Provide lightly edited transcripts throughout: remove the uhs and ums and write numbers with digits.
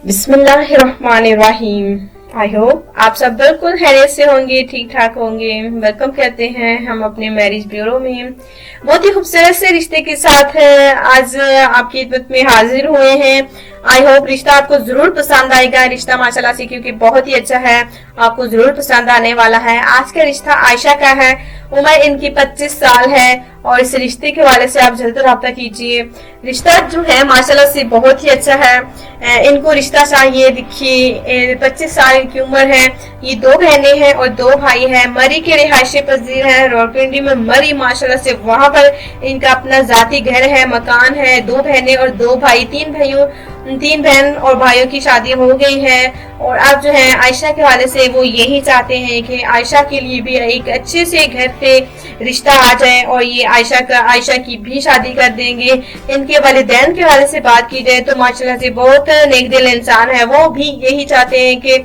बिस्मिल्लाहिर्रहमानिर्रहीम। I hope आप सब बिल्कुल खैरियत से होंगे, ठीक ठाक होंगे। वेलकम कहते हैं हम अपने मैरिज ब्यूरो में। बहुत ही खूबसूरत से रिश्ते के साथ आज आपकी खिदमत में हाजिर हुए हैं। आई होप रिश्ता आपको जरूर पसंद आएगा। रिश्ता माशाल्लाह से क्योंकि बहुत ही अच्छा है, आपको जरूर पसंद आने वाला है। आज का रिश्ता आयशा का है। उम्र इनकी 25 साल है और इस रिश्ते के हवाले से आप जल्द रब्ता कीजिए। रिश्ता जो है माशाल्लाह से बहुत ही अच्छा है। इनको रिश्ता चाहिए। देखिए 25 साल की उम्र है। ये 2 बहनें हैं और 2 भाई हैं। मरी के रिहायशी पजीर है रावलपिंडी में। मरी माशाल्लाह से वहां पर इनका अपना जाती घर है, मकान है। 2 बहनें और 2 भाई, 3 बहन और भाइयों की शादी हो गई है। और अब जो है आयशा के हवाले से वो यही चाहते हैं कि आयशा के लिए भी एक अच्छे से घर पे रिश्ता आ जाए और ये आयशा की भी शादी कर देंगे। इनके वालिदैन के हवाले से बात की जाए तो माशाल्लाह से बहुत नेक दिल इंसान है। वो भी यही चाहते हैं कि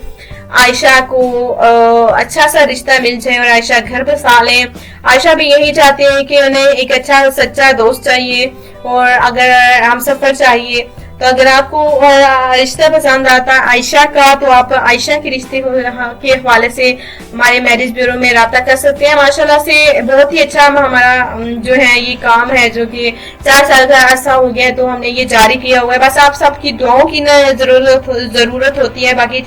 आयशा को अच्छा सा रिश्ता मिल जाए और आयशा घर बसा ले। आयशा भी यही चाहते हैं कि उन्हें एक अच्छा सच्चा दोस्त चाहिए और अगर हम सफर चाहिए। तो अगर आपको रिश्ता पसंद आता है आयशा का तो आप आयशा के रिश्ते के हवाले से हमारे मैरिज ब्यूरो में राब्ता कर सकते हैं। माशाल्लाह से बहुत ही अच्छा हमारा जो है ये काम है, जो कि 4 साल का अर्सा हो गया है तो हमने ये जारी किया हुआ है। बस आप सबकी दुआओं की ना जरूरत होती है, बाकी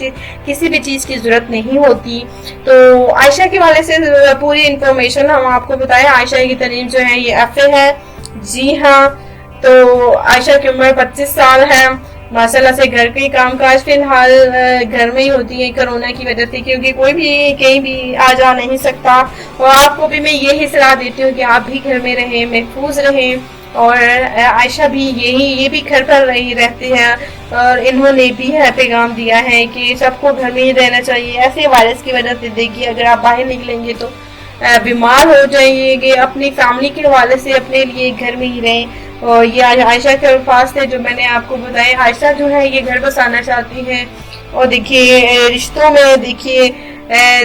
किसी भी चीज की जरूरत नहीं होती। तो आयशा के हवाले से पूरी इंफॉर्मेशन हम आपको बताएं। आयशा की तालीम जो है ये FA है। जी हाँ, तो आयशा की उम्र 25 साल है। माशाल्लाह से घर के कामकाज फिलहाल घर में ही होती है कोरोना की वजह से, क्योंकि कोई भी कहीं भी आ जा नहीं सकता। और आपको भी मैं यही सलाह देती हूँ कि आप भी घर में रहें, महफूज रहें। और आयशा भी ये भी घर पर रही रहती है और इन्होंने भी है पैगाम दिया है कि सबको घर में ही रहना चाहिए। ऐसे वायरस की वजह से देखिए अगर आप बाहर निकलेंगे तो बीमार हो जाइएगा। अपनी फैमिली के हवाले से अपने लिए घर में ही रहें। और ये आयशा के अल्फाज थे जो मैंने आपको बताए। आयशा जो है ये घर बसाना चाहती है और देखिए रिश्तों में देखिए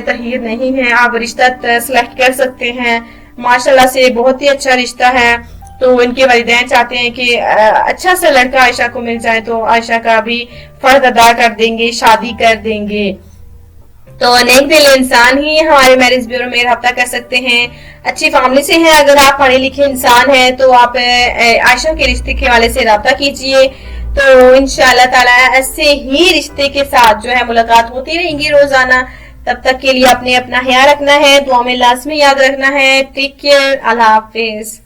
तहीर नहीं है, आप रिश्ता सेलेक्ट कर सकते हैं। माशाल्लाह से बहुत ही अच्छा रिश्ता है। तो इनके वालिदैन चाहते हैं कि अच्छा सा लड़का आयशा को मिल जाए तो आयशा का भी फर्ज अदा कर देंगे, शादी कर देंगे। तो नेक दिल इंसान ही हमारे मैरिज ब्यूरो में रब्ता कर सकते हैं। अच्छी फैमिली से हैं, अगर आप पढ़े लिखे इंसान हैं तो आप आयशा के रिश्ते के हवाले से रब्ता कीजिए। तो इंशाल्लाह ताला ऐसे ही रिश्ते के साथ जो है मुलाकात होती रहेंगी रोजाना। तब तक के लिए अपने अपना ख्याल रखना है, दुआ में लाजमी याद रखना है। टेक केयर, अल्लाह हाफिज।